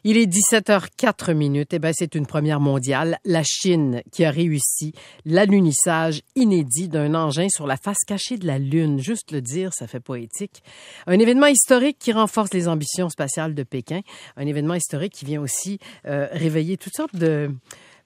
Il est 17h04. Eh bien, c'est une première mondiale. La Chine qui a réussi l'alunissage inédit d'un engin sur la face cachée de la Lune. Juste le dire, ça fait poétique. Un événement historique qui renforce les ambitions spatiales de Pékin. Un événement historique qui vient aussi réveiller toutes sortes de...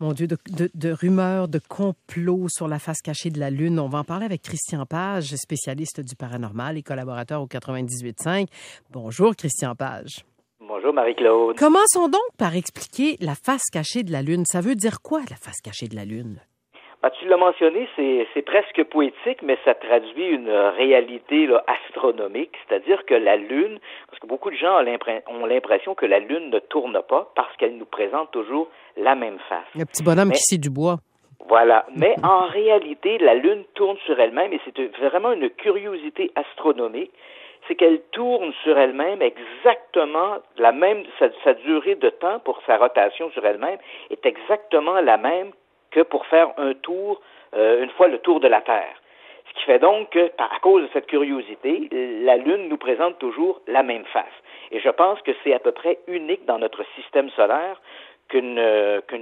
Mon Dieu, de rumeurs, de complots sur la face cachée de la Lune. On va en parler avec Christian Page, spécialiste du paranormal et collaborateur au 98.5. Bonjour, Christian Page. Bonjour, Marie-Claude. Commençons donc par expliquer la face cachée de la Lune. Ça veut dire quoi, la face cachée de la Lune? Tu l'as mentionné, c'est presque poétique, mais ça traduit une réalité astronomique, c'est-à-dire que la Lune, parce que beaucoup de gens ont l'impression que la Lune ne tourne pas parce qu'elle nous présente toujours la même face. Le petit bonhomme qui scie du bois. Voilà, mais en réalité, la Lune tourne sur elle-même et c'est vraiment une curiosité astronomique. C'est qu'elle tourne sur elle-même exactement la même, sa durée de temps pour sa rotation sur elle-même est exactement la même que pour faire un tour, une fois le tour de la Terre. Ce qui fait donc que, à cause de cette curiosité, la Lune nous présente toujours la même face. Et je pense que c'est à peu près unique dans notre système solaire qu'une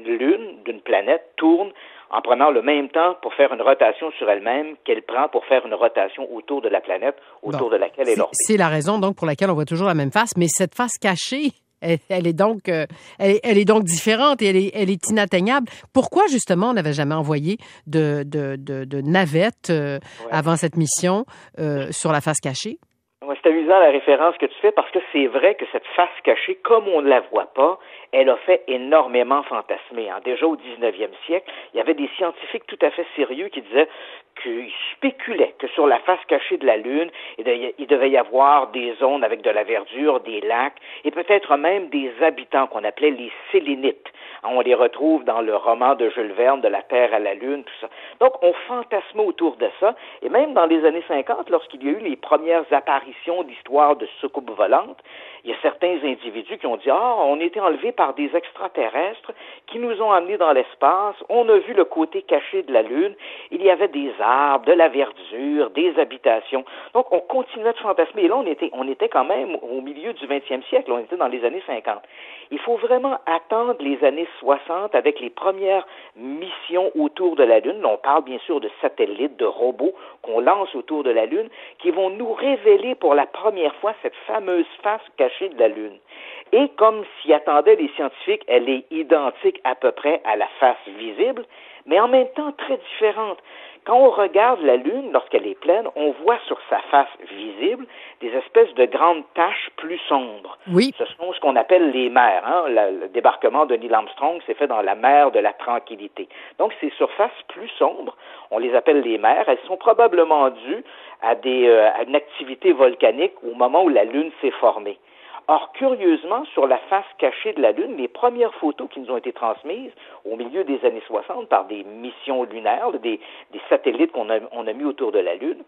Lune, d'une planète, tourne en prenant le même temps pour faire une rotation sur elle-même qu'elle prend pour faire une rotation autour de la planète, autour de laquelle elle orbite. C'est la raison donc pour laquelle on voit toujours la même face, mais cette face cachée, elle est donc différente et elle est inatteignable. Pourquoi justement on n'avait jamais envoyé de navette avant cette mission sur la face cachée? Ouais, c'est amusant la référence que tu fais parce que c'est vrai que cette face cachée, comme on ne la voit pas, elle a fait énormément fantasmer. Déjà au 19e siècle, il y avait des scientifiques tout à fait sérieux qui disaient qu'ils spéculaient que sur la face cachée de la Lune, il devait y avoir des zones avec de la verdure, des lacs, et peut-être même des habitants qu'on appelait les Sélénites. On les retrouve dans le roman de Jules Verne, De la Terre à la Lune, tout ça. Donc, on fantasmait autour de ça, et même dans les années 50, lorsqu'il y a eu les premières apparitions d'histoires de soucoupes volantes, il y a certains individus qui ont dit « Ah, on a été enlevés par des extraterrestres qui nous ont amenés dans l'espace, on a vu le côté caché de la Lune, il y avait des arbres, de la verdure, des habitations. » Donc, on continuait de fantasmer. Et là, on était quand même au milieu du 20e siècle, on était dans les années 50. Il faut vraiment attendre les années 60 avec les premières missions autour de la Lune. Là, on parle bien sûr de satellites, de robots qu'on lance autour de la Lune, qui vont nous révéler pour la première fois cette fameuse face cachée de la Lune. Et comme s'y attendaient les scientifiques, elle est identique à peu près à la face visible, mais en même temps très différente. Quand on regarde la Lune, lorsqu'elle est pleine, on voit sur sa face visible des espèces de grandes taches plus sombres. Oui. Ce sont ce qu'on appelle les mers. Le débarquement de Neil Armstrong s'est fait dans la mer de la Tranquillité. Donc, ces surfaces plus sombres, on les appelle les mers. Elles sont probablement dues à une activité volcanique au moment où la Lune s'est formée. Or, curieusement, sur la face cachée de la Lune, les premières photos qui nous ont été transmises au milieu des années 60 par des missions lunaires, des satellites qu'on a mis autour de la Lune,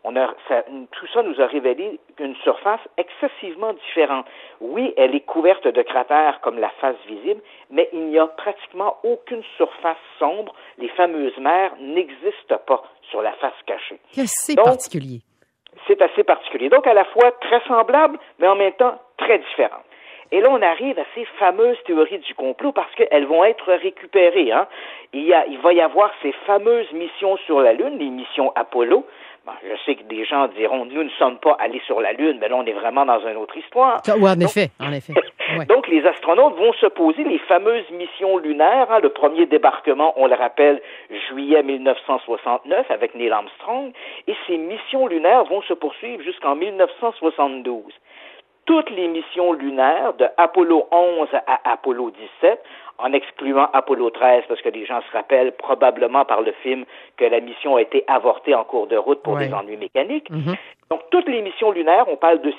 tout ça nous a révélé une surface excessivement différente. Oui, elle est couverte de cratères comme la face visible, mais il n'y a pratiquement aucune surface sombre. Les fameuses mers n'existent pas sur la face cachée. C'est particulier. C'est assez particulier. Donc, à la fois très semblable, mais en même temps très différente. Et là, on arrive à ces fameuses théories du complot parce qu'elles vont être récupérées. Il va y avoir ces fameuses missions sur la Lune, les missions Apollo. Bon, je sais que des gens diront, nous ne sommes pas allés sur la Lune, mais là, on est vraiment dans une autre histoire. Oui, en effet. Ouais. Donc, les astronautes vont se poser les fameuses missions lunaires. Le premier débarquement, on le rappelle, juillet 1969 avec Neil Armstrong. Et ces missions lunaires vont se poursuivre jusqu'en 1972. Toutes les missions lunaires de Apollo 11 à Apollo 17, en excluant Apollo 13, parce que les gens se rappellent probablement par le film que la mission a été avortée en cours de route pour des ennuis mécaniques. Mm-hmm. Donc, toutes les missions lunaires, on parle de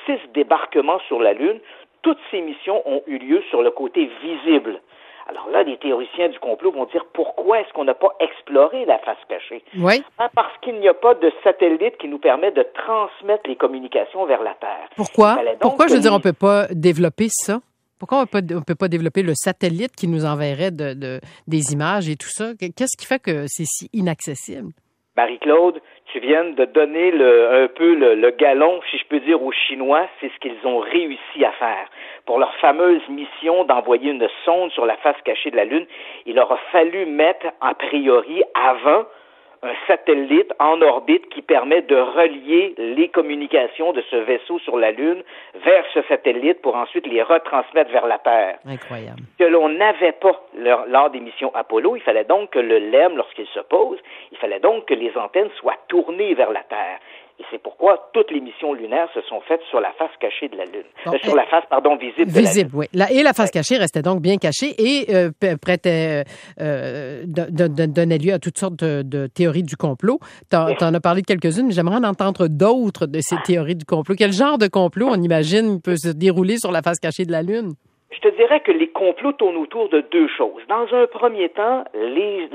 6 débarquements sur la Lune. Toutes ces missions ont eu lieu sur le côté visible. Alors là, les théoriciens du complot vont dire pourquoi est-ce qu'on n'a pas exploré la face cachée? Oui. Parce qu'il n'y a pas de satellite qui nous permet de transmettre les communications vers la Terre. Pourquoi? Pourquoi, je veux dire, on ne peut pas développer ça? Pourquoi on ne peut pas développer le satellite qui nous enverrait des images et tout ça? Qu'est-ce qui fait que c'est si inaccessible? Marie-Claude, Tu viens de donner un peu le galon, si je peux dire, aux Chinois. C'est ce qu'ils ont réussi à faire. Pour leur fameuse mission d'envoyer une sonde sur la face cachée de la Lune, il leur a fallu mettre, a priori, avant, un satellite en orbite qui permet de relier les communications de ce vaisseau sur la Lune vers ce satellite pour ensuite les retransmettre vers la Terre. Incroyable. Que l'on n'avait pas lors des missions Apollo, il fallait donc que le LEM, lorsqu'il se pose, il fallait donc que les antennes soient tournées vers la Terre. Et c'est pourquoi toutes les missions lunaires se sont faites sur la face cachée de la Lune. Bon, sur la face, visible de la Lune. Visible, oui. Et la face cachée restait donc bien cachée et donnait lieu à toutes sortes de théories du complot. T'en as parlé de quelques-unes, mais j'aimerais en entendre d'autres de ces théories du complot. Quel genre de complot, on imagine, peut se dérouler sur la face cachée de la Lune? Je te dirais que les complots tournent autour de deux choses. Dans un premier temps, les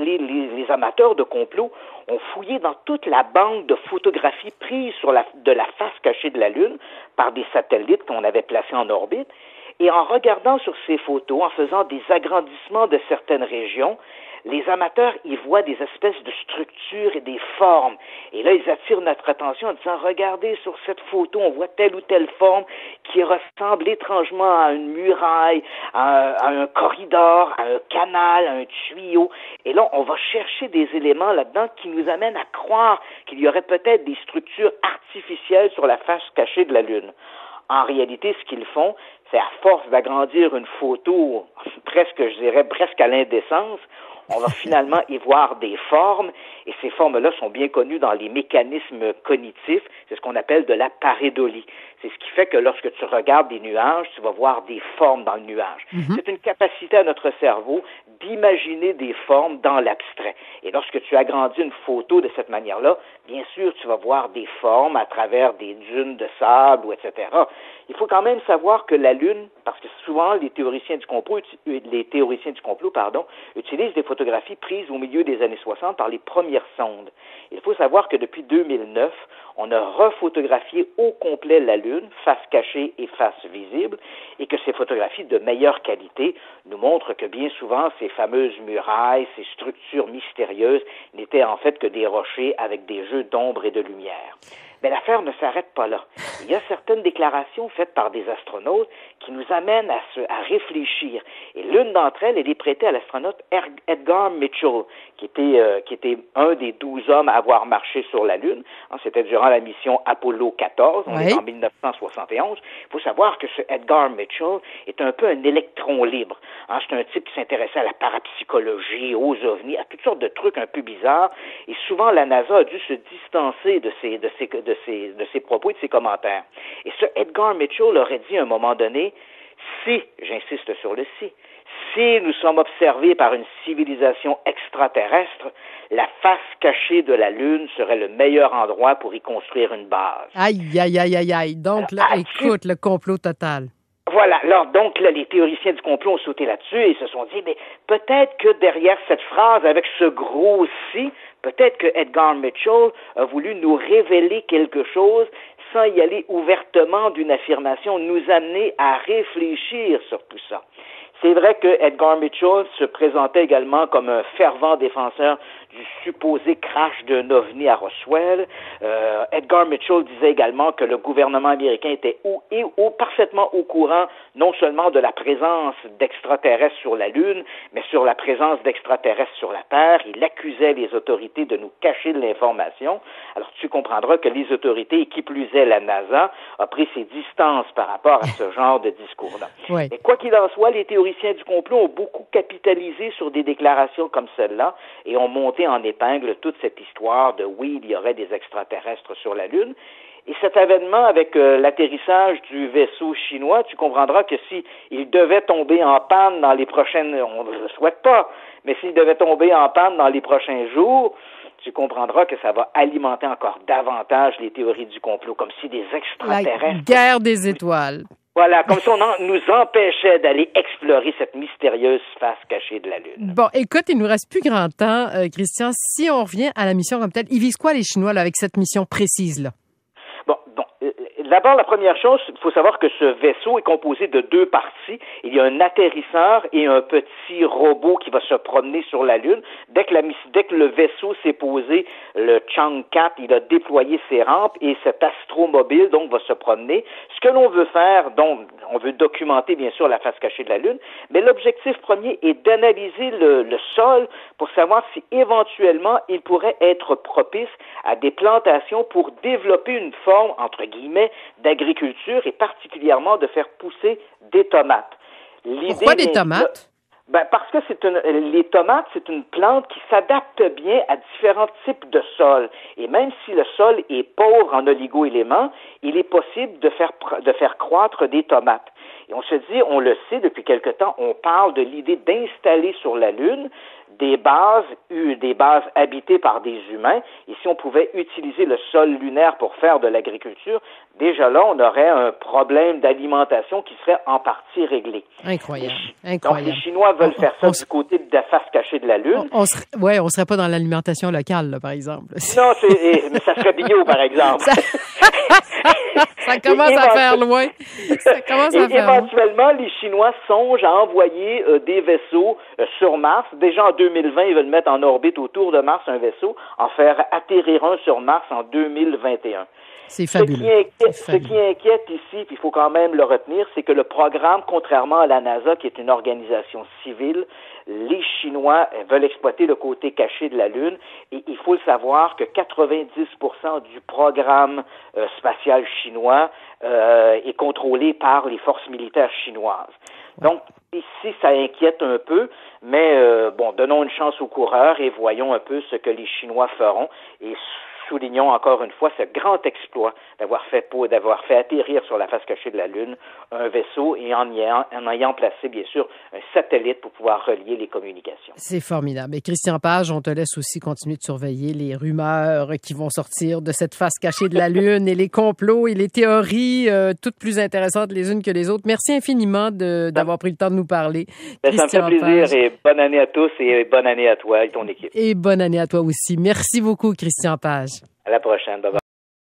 amateurs de complots ont fouillé dans toute la banque de photographies prises de la face cachée de la Lune par des satellites qu'on avait placés en orbite. Et en regardant sur ces photos, en faisant des agrandissements de certaines régions, les amateurs y voient des espèces de structures et des formes. Et là, ils attirent notre attention en disant, regardez sur cette photo, on voit telle ou telle forme qui ressemble étrangement à une muraille, à un corridor, à un canal, à un tuyau. Et là, on va chercher des éléments là-dedans qui nous amènent à croire qu'il y aurait peut-être des structures artificielles sur la face cachée de la Lune. En réalité, ce qu'ils font, c'est à force d'agrandir une photo presque à l'indécence, on va finalement y voir des formes, et ces formes-là sont bien connues dans les mécanismes cognitifs, c'est ce qu'on appelle de la pareidolie. C'est ce qui fait que lorsque tu regardes des nuages, tu vas voir des formes dans le nuage. Mm-hmm. C'est une capacité à notre cerveau d'imaginer des formes dans l'abstrait. Et lorsque tu agrandis une photo de cette manière-là, bien sûr, tu vas voir des formes à travers des dunes de sable, ou etc. Il faut quand même savoir que la Lune, parce que souvent les théoriciens du complot utilisent des photographies prises au milieu des années 60 par les premières sondes. Il faut savoir que depuis 2009, on a refotographié au complet la Lune, face cachée et face visible, et que ces photographies de meilleure qualité nous montrent que bien souvent, ces fameuses murailles, ces structures mystérieuses n'étaient en fait que des rochers avec des jeux d'ombre et de lumière. Mais l'affaire ne s'arrête pas là. Il y a certaines déclarations faites par des astronautes qui nous amènent à réfléchir. Et l'une d'entre elles, elle est prêtée à l'astronaute Edgar Mitchell, qui était un des 12 hommes à avoir marché sur la Lune. C'était durant la mission Apollo 14, on est en 1971. Il faut savoir que ce Edgar Mitchell est un peu un électron libre. C'est un type qui s'intéressait à la parapsychologie, aux ovnis, à toutes sortes de trucs un peu bizarres. Et souvent, la NASA a dû se distancer de ses propos et de ses commentaires. Et ce Edgar Mitchell aurait dit à un moment donné, si, j'insiste sur le si nous sommes observés par une civilisation extraterrestre, la face cachée de la Lune serait le meilleur endroit pour y construire une base. Aïe, aïe, aïe, aïe, aïe. Donc, là, écoute, le complot total. Voilà. Alors, donc, là, les théoriciens du complot ont sauté là-dessus et se sont dit, mais peut-être que derrière cette phrase, avec ce gros « si », peut-être que Edgar Mitchell a voulu nous révéler quelque chose sans y aller ouvertement d'une affirmation, nous amener à réfléchir sur tout ça. C'est vrai que Edgar Mitchell se présentait également comme un fervent défenseur du supposé crash d'un ovni à Roswell. Edgar Mitchell disait également que le gouvernement américain était parfaitement au courant non seulement de la présence d'extraterrestres sur la Lune, mais sur la présence d'extraterrestres sur la Terre. Il accusait les autorités de nous cacher de l'information. Alors tu comprendras que les autorités, et qui plus est la NASA, a pris ses distances par rapport à ce genre de discours-là. Oui. Mais quoi qu'il en soit, les théoriciens du complot ont beaucoup capitalisé sur des déclarations comme celle-là et ont monté en épingle toute cette histoire de oui, il y aurait des extraterrestres sur la Lune. Et cet événement avec l'atterrissage du vaisseau chinois, tu comprendras que si il devait tomber en panne dans les prochaines, on ne le souhaite pas, mais s'il devait tomber en panne dans les prochains jours, tu comprendras que ça va alimenter encore davantage les théories du complot, comme si des extraterrestres... La guerre des étoiles. Voilà, comme si on nous empêchait d'aller explorer cette mystérieuse face cachée de la Lune. Bon, écoute, il nous reste plus grand temps, Christian. Si on revient à la mission comme telle, ils visent quoi les Chinois là, avec cette mission précise-là? Bon, D'abord, la première chose, il faut savoir que ce vaisseau est composé de 2 parties. Il y a un atterrisseur et un petit robot qui va se promener sur la Lune. Dès que le vaisseau s'est posé, le Chang 4, il a déployé ses rampes et cet astromobile, donc, va se promener. Ce que l'on veut faire, donc, on veut documenter, bien sûr, la face cachée de la Lune, mais l'objectif premier est d'analyser le sol pour savoir si, éventuellement, il pourrait être propice à des plantations pour développer une forme, entre guillemets, d'agriculture et particulièrement de faire pousser des tomates. Pourquoi des tomates? Parce que les tomates, c'est une plante qui s'adapte bien à différents types de sols. Et même si le sol est pauvre en oligo-éléments, il est possible de faire croître des tomates. Et on se dit, on le sait depuis quelque temps, on parle de l'idée d'installer sur la Lune des bases habitées par des humains. Et si on pouvait utiliser le sol lunaire pour faire de l'agriculture, déjà là, on aurait un problème d'alimentation qui serait en partie réglé. Incroyable. Donc, les Chinois veulent faire ça du côté de la face cachée de la Lune. On serait pas dans l'alimentation locale, là, par exemple. Non, mais ça serait bio, par exemple. Ça commence à faire loin. Éventuellement, les Chinois songent à envoyer des vaisseaux sur Mars. Déjà en 2020, ils veulent mettre en orbite autour de Mars un vaisseau, en faire atterrir un sur Mars en 2021. C'est fabuleux. Ce qui inquiète ici, puis il faut quand même le retenir, c'est que le programme, contrairement à la NASA, qui est une organisation civile, les Chinois veulent exploiter le côté caché de la Lune, et il faut le savoir que 90% du programme spatial chinois est contrôlé par les forces militaires chinoises. Donc, ici, ça inquiète un peu, mais donnons une chance aux coureurs et voyons un peu ce que les Chinois feront, et soulignons encore une fois ce grand exploit d'avoir fait atterrir sur la face cachée de la Lune un vaisseau et en ayant placé, bien sûr, un satellite pour pouvoir relier les communications. C'est formidable. Et Christian Page, on te laisse aussi continuer de surveiller les rumeurs qui vont sortir de cette face cachée de la Lune et les complots et les théories, toutes plus intéressantes les unes que les autres. Merci infiniment d'avoir pris le temps de nous parler. Ça me fait plaisir Page. Et bonne année à tous et bonne année à toi et ton équipe. Et bonne année à toi aussi. Merci beaucoup, Christian Page. À la prochaine. Bye bye.